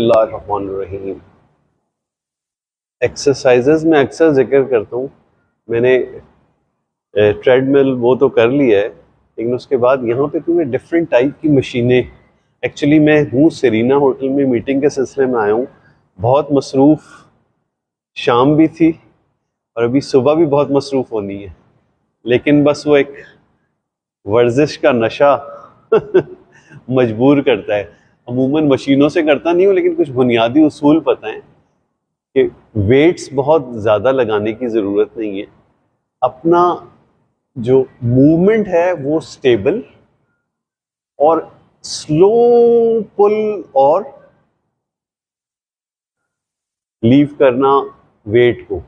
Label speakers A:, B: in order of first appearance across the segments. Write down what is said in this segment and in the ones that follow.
A: बिस्मिल्लाहिर्रहमानिर्रहीम। एक्सरसाइजेज में अक्सर जिक्र करता हूँ, मैंने ट्रेडमिल वो तो कर लिया है, लेकिन उसके बाद यहाँ पे तुम्हें डिफरेंट टाइप की मशीनें। एक्चुअली मैं हूँ सेरीना होटल में मीटिंग के सिलसिले में आया हूँ, बहुत मसरूफ़, शाम भी थी और अभी सुबह भी बहुत मसरूफ़ होनी है, लेकिन बस वो एक वर्जिश का नशा मजबूर करता है। अमूमन मशीनों से करता नहीं हूँ, लेकिन कुछ बुनियादी उसूल पता है कि वेट्स बहुत ज़्यादा लगाने की ज़रूरत नहीं है, अपना जो मूवमेंट है वो स्टेबल और स्लो पुल और लीव करना वेट को,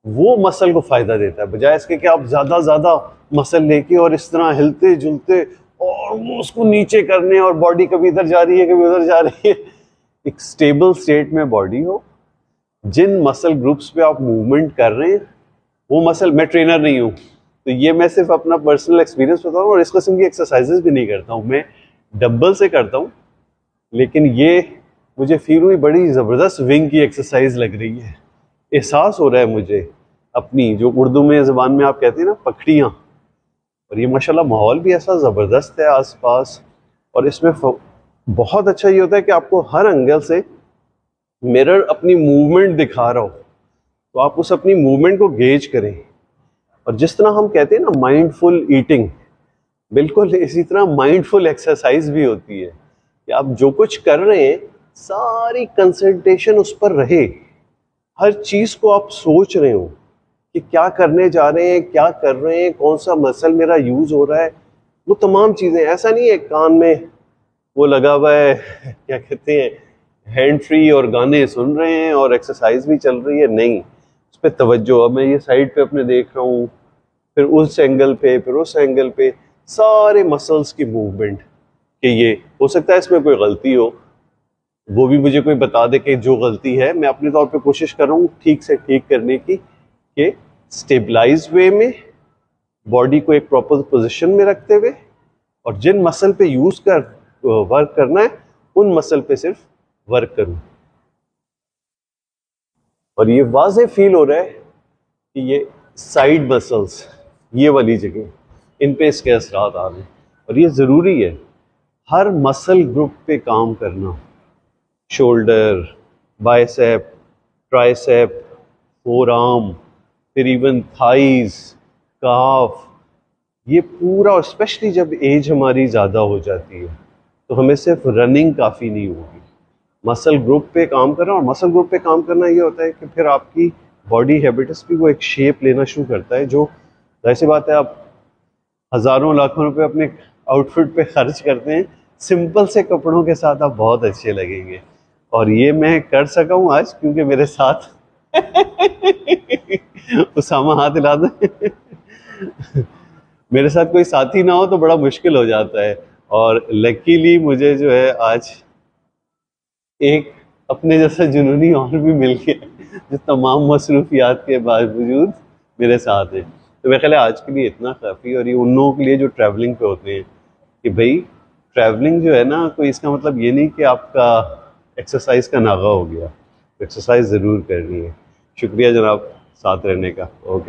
A: वो मसल को फ़ायदा देता है, बजाय इसके कि आप ज़्यादा मसल लेके और इस तरह हिलते जुलते और वो उसको नीचे करने और बॉडी कभी इधर जा रही है कभी उधर जा रही है। एक स्टेबल स्टेट में बॉडी हो, जिन मसल ग्रुप्स पे आप मूवमेंट कर रहे हैं वो मसल, मैं ट्रेनर नहीं हूँ तो ये मैं सिर्फ अपना पर्सनल एक्सपीरियंस बता रहा हूँ, और इस किस्म की एक्सरसाइजेज भी नहीं करता हूँ, मैं डंबल से करता हूँ, लेकिन ये मुझे फील हुई बड़ी ज़बरदस्त विंग की एक्सरसाइज लग रही है। एहसास हो रहा है मुझे अपनी, जो उर्दू में ज़बान में आप कहते हैं ना, पखड़ियाँ, और ये माशाल्लाह माहौल भी ऐसा ज़बरदस्त है आसपास, और इसमें बहुत अच्छा ये होता है कि आपको हर एंगल से मिरर अपनी मूवमेंट दिखा रहा हो, तो आप उस अपनी मूवमेंट को गेज करें। और जिस तरह हम कहते हैं ना माइंडफुल ईटिंग, बिल्कुल इसी तरह माइंडफुल एक्सरसाइज भी होती है कि आप जो कुछ कर रहे हैं सारी कंसंट्रेशन उस पर रहे, हर चीज़ को आप सोच रहे हो कि क्या करने जा रहे हैं, क्या कर रहे हैं, कौन सा मसल मेरा यूज़ हो रहा है, वो तमाम चीज़ें। ऐसा नहीं है कान में वो लगा हुआ है क्या कहते हैं हैंड फ्री और गाने सुन रहे हैं और एक्सरसाइज भी चल रही है, नहीं, उस पर तवज्जो। अब मैं ये साइड पे अपने देख रहा हूँ, फिर उस एंगल पे, फिर उस एंगल पे, सारे मसल्स की मूवमेंट, कि ये हो सकता है इसमें कोई गलती हो, वो भी मुझे कोई बता दे कि जो गलती है, मैं अपने तौर पे कोशिश कर रहा हूँ ठीक से ठीक करने की, कि स्टेबलाइज वे में बॉडी को एक प्रॉपर पोजीशन में रखते हुए, और जिन मसल पे यूज कर वर्क करना है उन मसल पे सिर्फ वर्क करूं। और ये वाज़ेह फील हो रहा है कि ये साइड मसल्स, ये वाली जगह, इन पे इसके असरात आ रहे हैं, और ये ज़रूरी है हर मसल ग्रुप पे काम करना। Shoulder, bicep, tricep, four arm, फिर इवन थाइज, काफ, ये पूरा, और स्पेशली जब एज हमारी ज़्यादा हो जाती है तो हमें सिर्फ रनिंग काफ़ी नहीं होगी, मसल ग्रुप पे काम करना। और मसल ग्रुप पे काम करना ये होता है कि फिर आपकी बॉडी हैबिट्स भी वो एक शेप लेना शुरू करता है, जो जाहिर सी बात है आप हज़ारों लाखों रुपए अपने आउटफिट पे खर्च करते हैं, सिंपल से कपड़ों के साथ आप बहुत अच्छे लगेंगे। और ये मैं कर सका हूँ आज, क्योंकि मेरे साथ उसामा हाथ हिला दे मेरे साथ कोई साथी ना हो तो बड़ा मुश्किल हो जाता है, और लकीली मुझे जो है आज एक अपने जैसा जुनूनी और भी मिल गया जो तमाम मसरूफियात के बावजूद मेरे साथ है। तो मेरे ख्याल है आज के लिए इतना काफ़ी। और ये उन लोगों के लिए जो ट्रैवलिंग पे होते हैं, कि भाई ट्रैवलिंग जो है ना, कोई इसका मतलब ये नहीं कि आपका एक्सरसाइज का नागा हो गया, एक्सरसाइज ज़रूर करनी है। शुक्रिया जनाब साथ रहने का। ओके।